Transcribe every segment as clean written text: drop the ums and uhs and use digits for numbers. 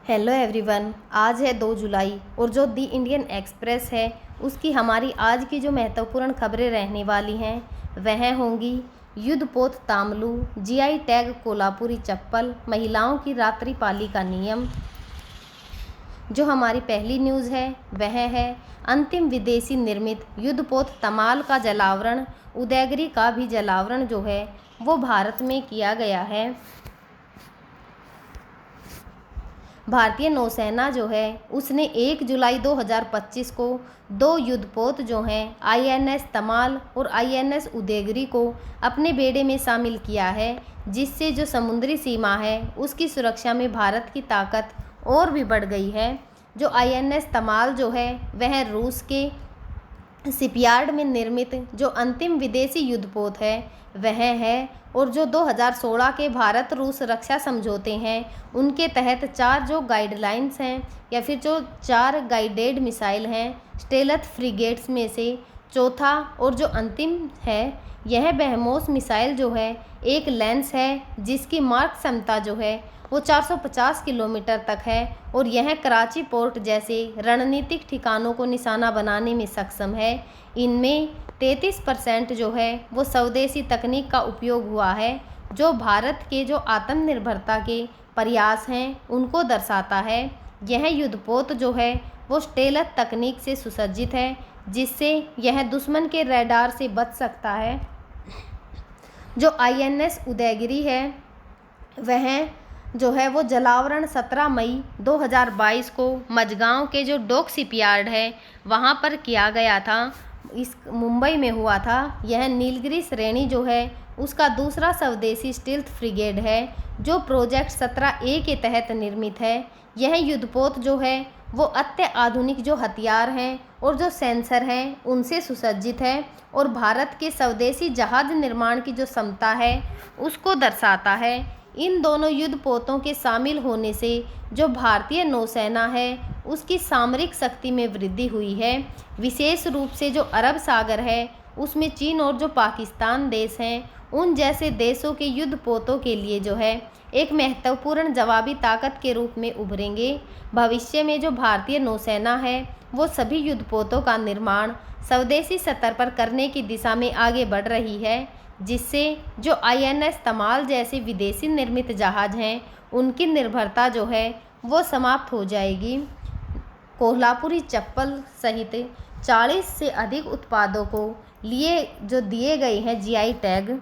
Hello everyone, आज है 2 जुलाई और जो दी इंडियन एक्सप्रेस है उसकी हमारी आज की जो महत्वपूर्ण खबरें रहने वाली हैं वह होंगी युद्धपोत तामलू, जीआई टैग कोल्हापुरी चप्पल, महिलाओं की रात्रिपाली का नियम। जो हमारी पहली न्यूज़ है वह है अंतिम विदेशी निर्मित युद्धपोत तमाल का जलावरण। उदयगिरी का भी जलावरण जो है वो भारत में किया गया है। भारतीय नौसेना जो है उसने 1 जुलाई 2025 को 2 युद्धपोत जो हैं आईएनएस तमाल और आईएनएस उदयगिरी को अपने बेड़े में शामिल किया है, जिससे जो समुद्री सीमा है उसकी सुरक्षा में भारत की ताकत और भी बढ़ गई है। जो आईएनएस तमाल जो है वह रूस के शिपयार्ड में निर्मित जो अंतिम विदेशी युद्धपोत है वह है, और जो 2016 के भारत रूस रक्षा समझौते हैं उनके तहत 4 जो गाइडलाइंस हैं या फिर जो 4 गाइडेड मिसाइल हैं स्टेलथ फ्रिगेट्स में से चौथा और जो अंतिम है यह ब्रह्मोस मिसाइल जो है एक लेंस है जिसकी मार्क क्षमता जो है वो 450 किलोमीटर तक है, और यह कराची पोर्ट जैसे रणनीतिक ठिकानों को निशाना बनाने में सक्षम है। इनमें 33% जो है वो स्वदेशी तकनीक का उपयोग हुआ है, जो भारत के जो आत्मनिर्भरता के प्रयास हैं उनको दर्शाता है। यह युद्धपोत जो है वो स्टेलथ तकनीक से सुसज्जित है, जिससे यह दुश्मन के रडार से बच सकता है। जो आईएनएस उदयगिरी है वह जो है वो जलावरण 17 मई 2022 को मझगांव के जो डॉक शिपयार्ड है वहाँ पर किया गया था। इस मुंबई में हुआ था। यह नीलगिरी श्रेणी जो है उसका दूसरा स्वदेशी स्टील्थ फ्रिगेड है जो प्रोजेक्ट 17A के तहत निर्मित है। यह युद्धपोत जो है वो अत्याधुनिक जो हथियार हैं और जो सेंसर हैं उनसे सुसज्जित है, और भारत के स्वदेशी जहाज निर्माण की जो क्षमता है उसको दर्शाता है। इन दोनों युद्धपोतों के शामिल होने से जो भारतीय नौसेना है उसकी सामरिक शक्ति में वृद्धि हुई है। विशेष रूप से जो अरब सागर है उसमें चीन और जो पाकिस्तान देश हैं उन जैसे देशों के युद्धपोतों के लिए जो है एक महत्वपूर्ण जवाबी ताकत के रूप में उभरेंगे। भविष्य में जो भारतीय नौसेना है वो सभी युद्धपोतों का निर्माण स्वदेशी स्तर पर करने की दिशा में आगे बढ़ रही है, जिससे जो आईएनएस तमाल जैसे विदेशी निर्मित जहाज हैं उनकी निर्भरता जो है वो समाप्त हो जाएगी। कोल्हापुरी चप्पल सहित 40 से अधिक उत्पादों को लिए जो दिए गए हैं जीआई टैग।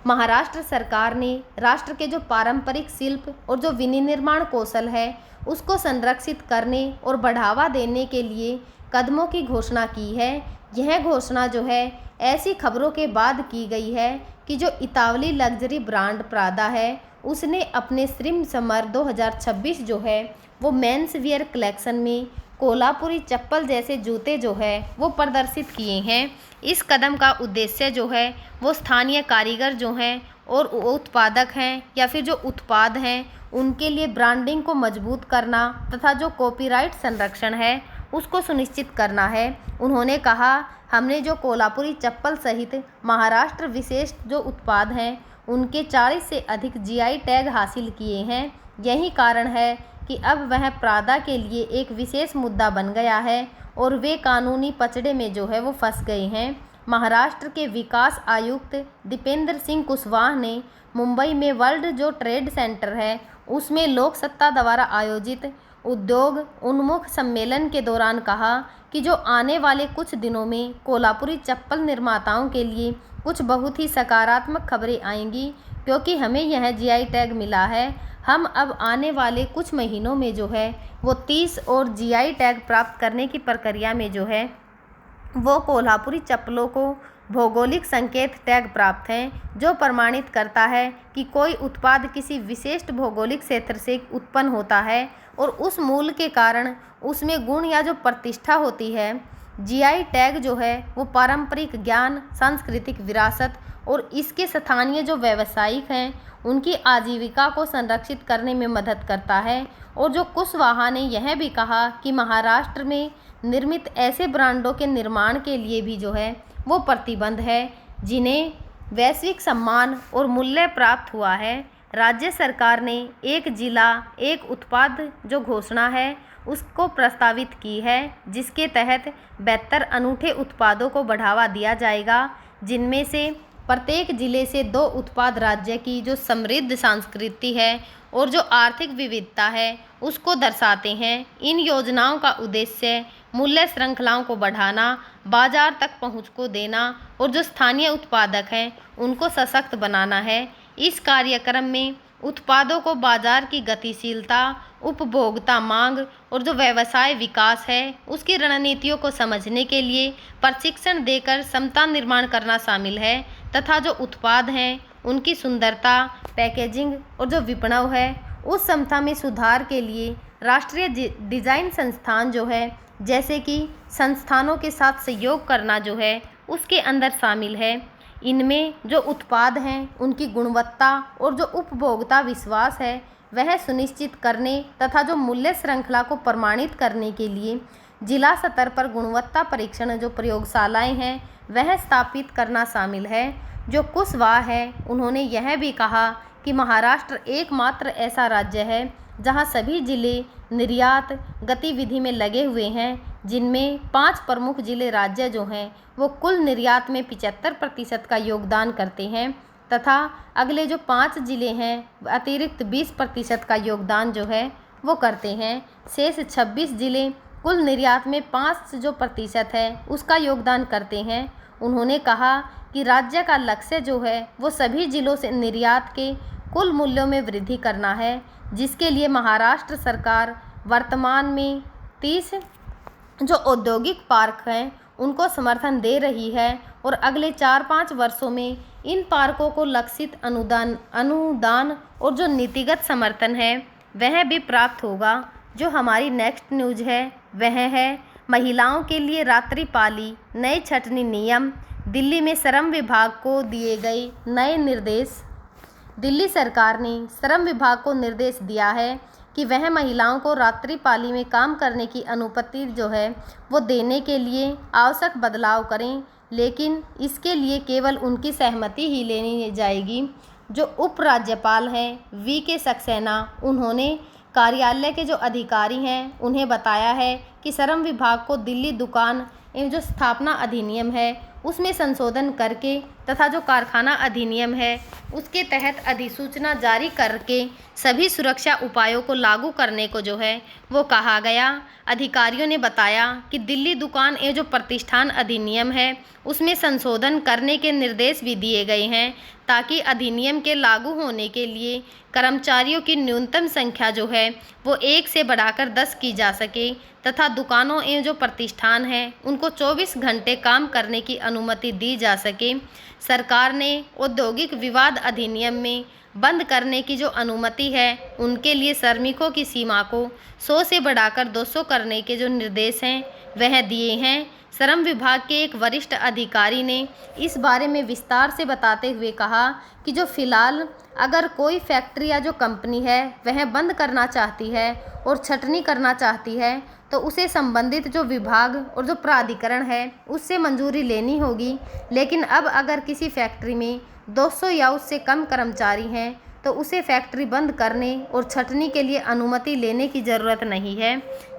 महाराष्ट्र सरकार ने राष्ट्र के जो पारंपरिक शिल्प और जो विनिर्माण कौशल है उसको संरक्षित करने और बढ़ावा देने के लिए कदमों की घोषणा की है। यह घोषणा जो है ऐसी खबरों के बाद की गई है कि जो इतावली लग्जरी ब्रांड प्रादा है उसने अपने स्प्रिंग समर 2026 जो है वो मेंस वियर कलेक्शन में कोल्हापुरी चप्पल जैसे जूते जो है वो प्रदर्शित किए हैं। इस कदम का उद्देश्य जो है वो स्थानीय कारीगर जो हैं और उत्पादक हैं या फिर जो उत्पाद हैं उनके लिए ब्रांडिंग को मजबूत करना तथा जो कॉपीराइट संरक्षण है उसको सुनिश्चित करना है। उन्होंने कहा, हमने जो कोल्हापुरी चप्पल सहित महाराष्ट्र विशेष जो उत्पाद हैं उनके 40 से अधिक जीआई टैग हासिल किए हैं। यही कारण है कि अब वह प्रादा के लिए एक विशेष मुद्दा बन गया है और वे कानूनी पचड़े में जो है वो फंस गए हैं। महाराष्ट्र के विकास आयुक्त दीपेंद्र सिंह कुशवाहा ने मुंबई में वर्ल्ड जो ट्रेड सेंटर है उसमें लोक सत्ता द्वारा आयोजित उद्योग उन्मुख सम्मेलन के दौरान कहा कि जो आने वाले कुछ दिनों में कोल्हापुरी चप्पल निर्माताओं के लिए कुछ बहुत ही सकारात्मक खबरें आएंगी, क्योंकि हमें यह जीआई टैग मिला है। हम अब आने वाले कुछ महीनों में जो है वो 30 और जीआई टैग प्राप्त करने की प्रक्रिया में जो है वो कोल्हापुरी चप्पलों को भौगोलिक संकेत टैग प्राप्त हैं, जो प्रमाणित करता है कि कोई उत्पाद किसी विशिष्ट भौगोलिक क्षेत्र से उत्पन्न होता है और उस मूल के कारण उसमें गुण या जो प्रतिष्ठा होती है। जीआई टैग जो है वो पारंपरिक ज्ञान, सांस्कृतिक विरासत और इसके स्थानीय जो व्यावसायिक हैं उनकी आजीविका को संरक्षित करने में मदद करता है। और जो कुशवाहा ने यह भी कहा कि महाराष्ट्र में निर्मित ऐसे ब्रांडों के निर्माण के लिए भी जो है वो प्रतिबंध है जिन्हें वैश्विक सम्मान और मूल्य प्राप्त हुआ है। राज्य सरकार ने एक जिला एक उत्पाद जो घोषणा है उसको प्रस्तावित की है, जिसके तहत 72 अनूठे उत्पादों को बढ़ावा दिया जाएगा, जिनमें से प्रत्येक जिले से 2 उत्पाद राज्य की जो समृद्ध संस्कृति है और जो आर्थिक विविधता है उसको दर्शाते हैं। इन योजनाओं का उद्देश्य मूल्य श्रृंखलाओं को बढ़ाना, बाजार तक पहुंच को देना और जो स्थानीय उत्पादक हैं उनको सशक्त बनाना है। इस कार्यक्रम में उत्पादों को बाजार की गतिशीलता, उपभोक्ता मांग और जो व्यवसाय विकास है उसकी रणनीतियों को समझने के लिए प्रशिक्षण देकर क्षमता निर्माण करना शामिल है तथा जो उत्पाद हैं उनकी सुंदरता, पैकेजिंग और जो विपणन है उस क्षमता में सुधार के लिए राष्ट्रीय डिजाइन संस्थान जो है जैसे कि संस्थानों के साथ सहयोग करना जो है उसके अंदर शामिल है। इनमें जो उत्पाद हैं उनकी गुणवत्ता और जो उपभोक्ता विश्वास है वह सुनिश्चित करने तथा जो मूल्य श्रृंखला को प्रमाणित करने के लिए जिला स्तर पर गुणवत्ता परीक्षण जो प्रयोगशालाएं हैं वह स्थापित करना शामिल है। जो कुशवाहा है उन्होंने यह भी कहा कि महाराष्ट्र एकमात्र ऐसा राज्य है जहां सभी जिले निर्यात गतिविधि में लगे हुए हैं, जिनमें 5 प्रमुख जिले राज्य जो हैं वो कुल निर्यात में 75% का योगदान करते हैं तथा अगले जो 5 जिले हैं अतिरिक्त 20% का योगदान जो है वो करते हैं। शेष 26 जिले कुल निर्यात में 5 जो प्रतिशत है उसका योगदान करते हैं। उन्होंने कहा कि राज्य का लक्ष्य जो है वो सभी जिलों से निर्यात के कुल मूल्यों में वृद्धि करना है, जिसके लिए महाराष्ट्र सरकार वर्तमान में 30 जो औद्योगिक पार्क हैं उनको समर्थन दे रही है और अगले 4-5 वर्षों में इन पार्कों को लक्षित अनुदान और जो नीतिगत समर्थन है वह भी प्राप्त होगा। जो हमारी नेक्स्ट न्यूज़ है वह है महिलाओं के लिए रात्रिपाली नए छंटनी नियम, दिल्ली में श्रम विभाग को दिए गए नए निर्देश। दिल्ली सरकार ने श्रम विभाग को निर्देश दिया है कि वह महिलाओं को रात्रिपाली में काम करने की अनुमति जो है वो देने के लिए आवश्यक बदलाव करें, लेकिन इसके लिए केवल उनकी सहमति ही लेनी जाएगी। जो उपराज्यपाल हैं वी.के. सक्सेना, उन्होंने कार्यालय के जो अधिकारी हैं उन्हें बताया है कि श्रम विभाग को दिल्ली दुकान एवं जो स्थापना अधिनियम है उसमें संशोधन करके तथा जो कारखाना अधिनियम है उसके तहत अधिसूचना जारी करके सभी सुरक्षा उपायों को लागू करने को जो है वो कहा गया। अधिकारियों ने बताया कि दिल्ली दुकान एवं जो प्रतिष्ठान अधिनियम है उसमें संशोधन करने के निर्देश भी दिए गए हैं ताकि अधिनियम के लागू होने के लिए कर्मचारियों की न्यूनतम संख्या जो है वो 1 से बढ़ाकर 10 की जा सके तथा दुकानों एवं जो प्रतिष्ठान हैं उनको 24 घंटे काम करने की अनुमति दी जा सके। सरकार ने औद्योगिक विवाद अधिनियम में बंद करने की जो अनुमति है उनके लिए श्रमिकों की सीमा को 100 से बढ़ाकर 200 करने के जो निर्देश हैं वह दिए हैं। श्रम विभाग के एक वरिष्ठ अधिकारी ने इस बारे में विस्तार से बताते हुए कहा कि जो फिलहाल अगर कोई फैक्ट्री या जो कंपनी है वह बंद करना चाहती है और छंटनी करना चाहती है तो उसे संबंधित जो विभाग और जो प्राधिकरण है उससे मंजूरी लेनी होगी, लेकिन अब अगर किसी फैक्ट्री में 200 या उससे कम कर्मचारी हैं तो उसे फैक्ट्री बंद करने और छंटनी के लिए अनुमति लेने की ज़रूरत नहीं है।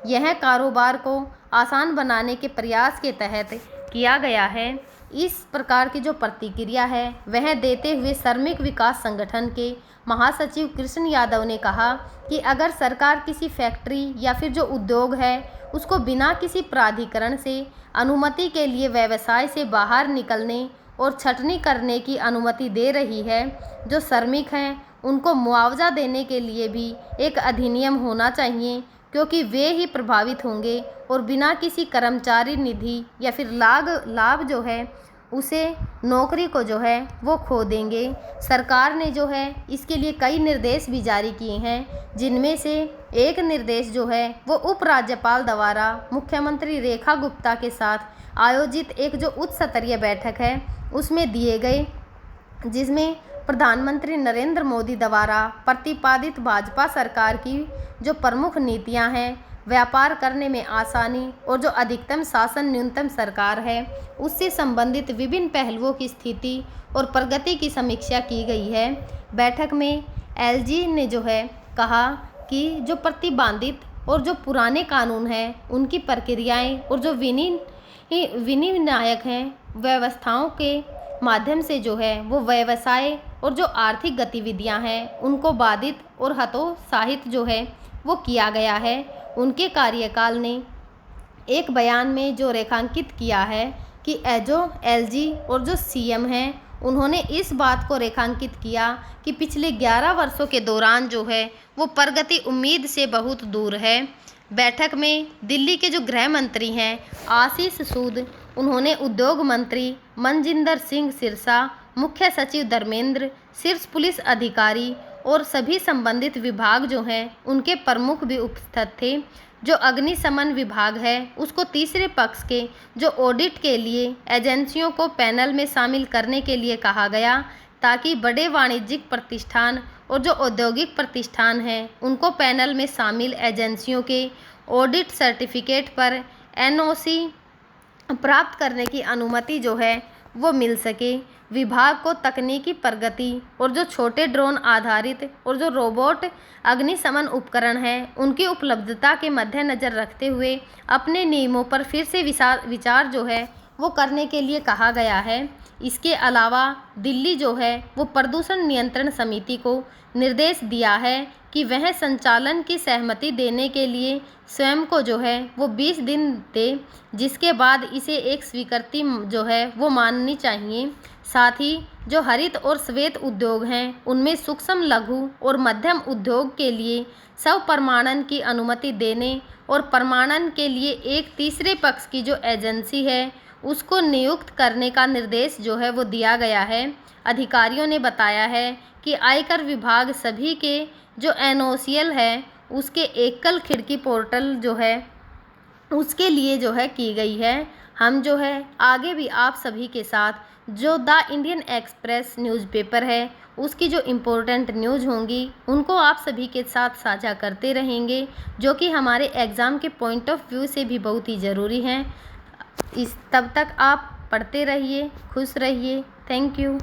यह कारोबार को आसान बनाने के प्रयास के तहत किया गया है। इस प्रकार की जो प्रतिक्रिया है वह देते हुए श्रमिक विकास संगठन के महासचिव कृष्ण यादव ने कहा कि अगर सरकार किसी फैक्ट्री या फिर जो उद्योग है उसको बिना किसी प्राधिकरण से अनुमति के लिए व्यवसाय से बाहर निकलने और छंटनी करने की अनुमति दे रही है, जो श्रमिक हैं उनको मुआवजा देने के लिए भी एक अधिनियम होना चाहिए, क्योंकि वे ही प्रभावित होंगे और बिना किसी कर्मचारी निधि या फिर लाभ जो है उसे नौकरी को जो है वो खो देंगे। सरकार ने जो है इसके लिए कई निर्देश भी जारी किए हैं, जिनमें से एक निर्देश जो है वो उपराज्यपाल द्वारा मुख्यमंत्री रेखा गुप्ता के साथ आयोजित एक जो उच्च स्तरीय बैठक है उसमें दिए गए, जिसमें प्रधानमंत्री नरेंद्र मोदी द्वारा प्रतिपादित भाजपा सरकार की जो प्रमुख नीतियां हैं, व्यापार करने में आसानी और जो अधिकतम शासन न्यूनतम सरकार है उससे संबंधित विभिन्न पहलुओं की स्थिति और प्रगति की समीक्षा की गई है। बैठक में एलजी ने जो है कहा कि जो प्रतिबंधित और जो पुराने कानून हैं उनकी प्रक्रियाएं और जो विनिर्णायक हैं व्यवस्थाओं के माध्यम से जो है वो व्यवसाय और जो आर्थिक गतिविधियां हैं उनको बाधित और हतोत्साहित जो है वो किया गया है। उनके कार्यकाल ने एक बयान में जो रेखांकित किया है कि जो एलजी और जो सीएम हैं उन्होंने इस बात को रेखांकित किया कि पिछले 11 वर्षों के दौरान जो है वो प्रगति उम्मीद से बहुत दूर है। बैठक में दिल्ली के जो गृह मंत्री हैं आशीष सूद, उन्होंने उद्योग मंत्री मनजिंदर सिंह सिरसा, मुख्य सचिव धर्मेंद्र, शीर्ष पुलिस अधिकारी और सभी संबंधित विभाग जो हैं उनके प्रमुख भी उपस्थित थे। जो अग्निशमन विभाग है उसको तीसरे पक्ष के जो ऑडिट के लिए एजेंसियों को पैनल में शामिल करने के लिए कहा गया, ताकि बड़े वाणिज्यिक प्रतिष्ठान और जो औद्योगिक प्रतिष्ठान हैं उनको पैनल में शामिल एजेंसियों के ऑडिट सर्टिफिकेट पर एनओसी प्राप्त करने की अनुमति जो है वो मिल सके। विभाग को तकनीकी प्रगति और जो छोटे ड्रोन आधारित और जो रोबोट अग्निशमन उपकरण हैं उनकी उपलब्धता के मद्देनज़र रखते हुए अपने नियमों पर फिर से विचार जो है वो करने के लिए कहा गया है। इसके अलावा दिल्ली जो है वो प्रदूषण नियंत्रण समिति को निर्देश दिया है कि वह संचालन की सहमति देने के लिए स्वयं को जो है वो 20 दिन दे, जिसके बाद इसे एक स्वीकृति जो है वो माननी चाहिए। साथ ही जो हरित और श्वेत उद्योग हैं उनमें सूक्ष्म लघु और मध्यम उद्योग के लिए स्वप्रमाणन की अनुमति देने और प्रमाणन के लिए एक तीसरे पक्ष की जो एजेंसी है उसको नियुक्त करने का निर्देश जो है वो दिया गया है। अधिकारियों ने बताया है कि आयकर विभाग सभी के जो एनओसीएल है उसके एकल खिड़की पोर्टल जो है उसके लिए जो है की गई है। हम जो है आगे भी आप सभी के साथ जो द इंडियन एक्सप्रेस न्यूज़पेपर है उसकी जो इम्पोर्टेंट न्यूज़ होंगी उनको आप सभी के साथ साझा करते रहेंगे, जो कि हमारे एग्ज़ाम के पॉइंट ऑफ व्यू से भी बहुत ही ज़रूरी हैं। तब तक आप पढ़ते रहिए, खुश रहिए। Thank you.